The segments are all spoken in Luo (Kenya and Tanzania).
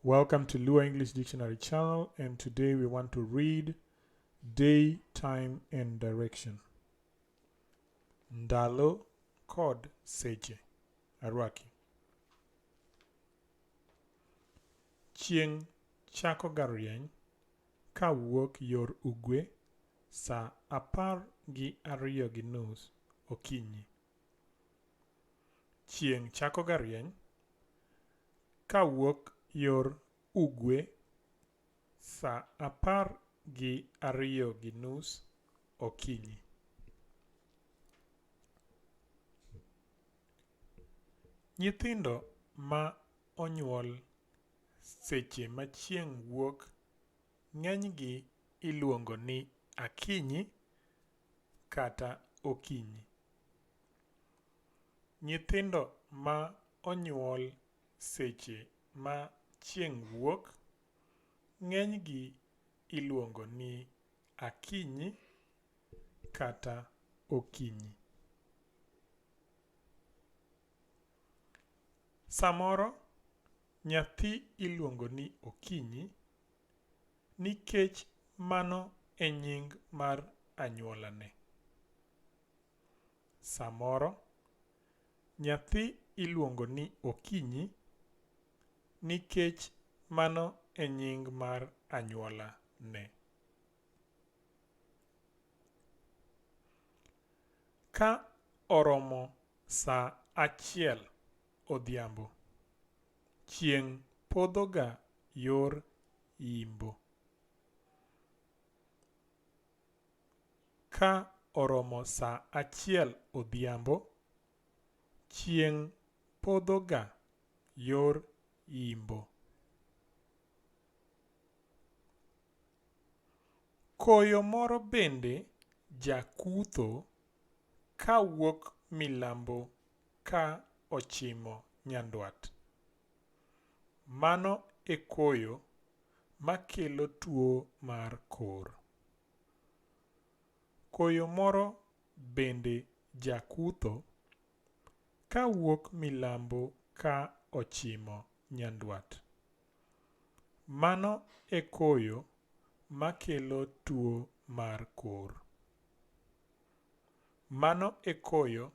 Welcome to Lua English Dictionary channel, and today we want to read day, time, and direction. Ndalo kod seche. Arwaki. Chieng' chako ga rieny ka wuok yor ugwe saa 12:30 okinyi. Chieng' chako ga rieny ka wuok yor ugwe saa 12:30 okinyi. Nyithindo ma onyuol seche ma chieng' wuok ng'enygi iluongo ni akinyi kata okinyi. Nyithindo ma onyuol seche ma chieng' wuok ng'enygi iluongo ni akinyi kata okinyi. Samoro nyathi iluongo ni okinyi nikech mano e nying mar anyuolane. Samoro nyathi iluongo ni okinyi nikech mano e nying mar anyuolane. Ka oromo saa 1 odhiambo, chieng' podho ga yor yimbo. Ka oromo saa 1 odhiambo, chieng' podho ga yor yimbo. Koyo moro bende jakutho ka wuok milambo ka ochimo nyandwat. Mano e koyo makelo tuo mar kor. Koyo moro bende jakutho ka wuok milambo ka ochimo nyandwat. Mano e koyo makelo tuo mar kor. Mano e koyo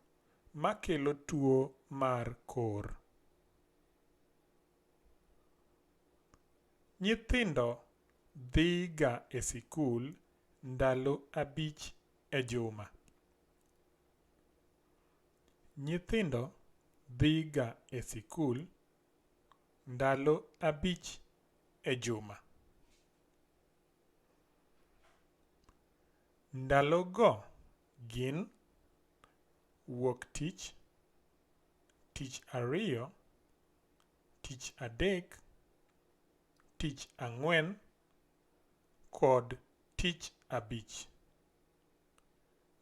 makelo tuo mar kor. Nyithindo dhi ga e sikul ndalo 5 e juma. Nyithindo dhi ga e sikul ndalo 5 e juma. Ndalo go gin wuok tich, tich ariyo, tich adek, tich ang'wen kod tich abich.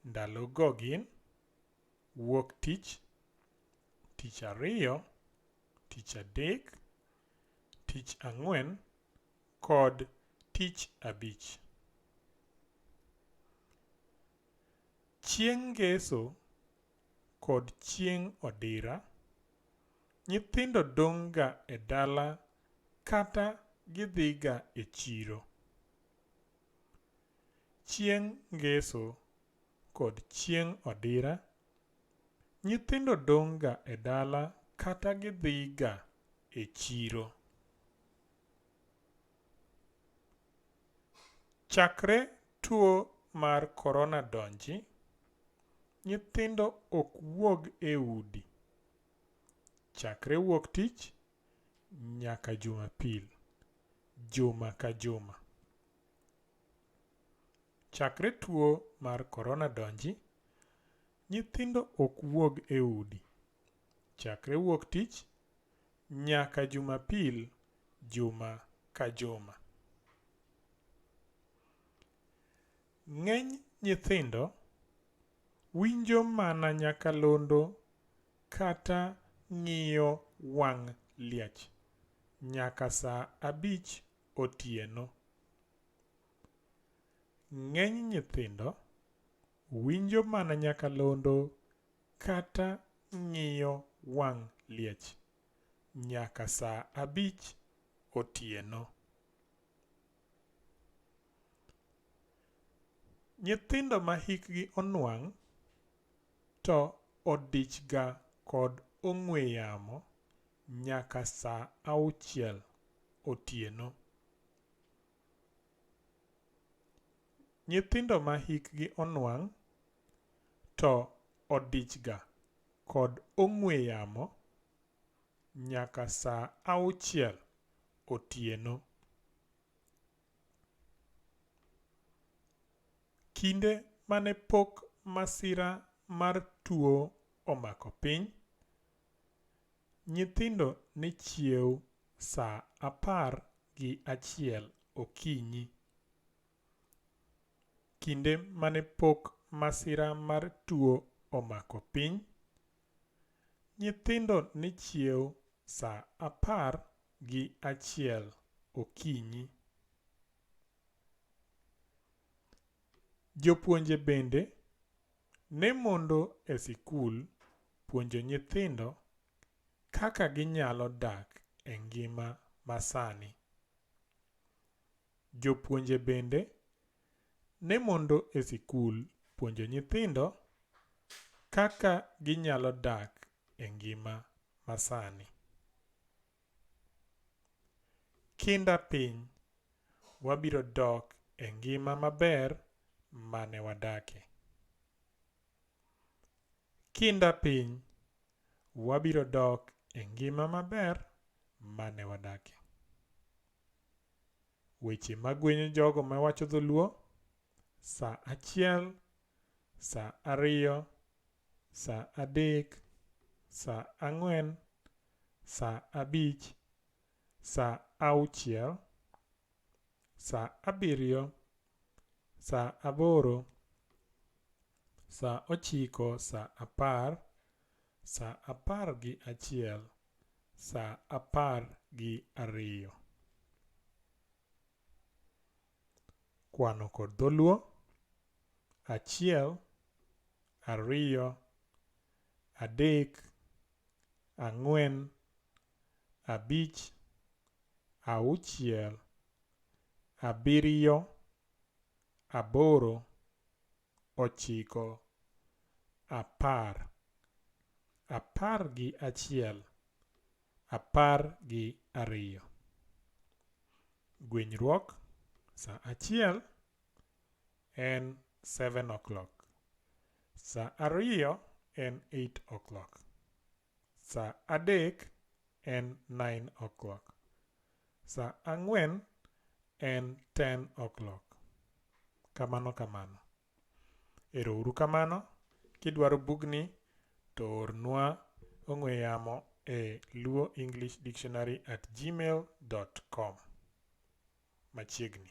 Ndalo go gin wuok tich, tich ariyo, tich adek, tich ang'wen kod tich abich. Chieng' ngeso kod chieng' odira, nyithindo dong' ga e dala kata gidhi ga e chiro. Chieng' ngeso kod chieng' odira, nyithindo dong' ga e dala kata gidhi ga e chiro. Chakre tuo mar korona donji, nyithindo ok wuog e udi chakre wuok tich nyaka jumapil, juma ka juma. Chakre tuo mar korona donji, nyithindo ok wuog e udi chakre wuok tich nyaka jumapil, juma ka juma. Ng'eny nyithindo winjo mana nyakalondo kata ng'iyo wang' liech nyaka saa 5 otieno. Ng'eny nyithindo winjo mana nyakalondo kata ng'iyo wang' liech nyaka saa 5 otieno. Nyithindo ma hikgi onwang' to odichga kod ong'we yamo nyaka saa 6 otieno. Nyithindo ma hikgi onwang' to odichga kod ong'we yamo nyaka saa 6 otieno. Kinde mane pok masira mar tuo omako piny, nyithindo ne chiew saa 11 okinyi. Kinde mane pok masira mar tuo omako piny, nyithindo ne chiew saa 11 okinyi. Jopuonje bende ne mondo e sikul puonjo nyithindo kaka ginyalo dak e ngima masani. Jopuonje bende ne mondo e sikul puonjo nyithindo kaka ginyalo dak e ngima masani. Kinda piny wabiro dok e ngima maber mane wadake. Kinda piny wabiro dok e ngima maber mane wadake. Weche magwenyo jogo mawacho dholuo, saa 1, saa 2, saa 3, saa 4, saa 5, saa 6, saa 7, saa 8, saa 9, saa 10, saa 11, saa 12. Kwano kod dholuo: 1, 2, 3, 4, 5, 6, 7, 8, 9, 10. 11, 12. Gwenyruok: saa 1 en 7 o'clock, saa 2 en 8 o'clock, saa 3 en 9 o'clock, saa 4 en 10 o'clock. Kamano kamano. Ero uru kamano. Kidwaro bugni to ornwa ong'we yamo e luoenglishDictionary@gmail.com. Machiegni.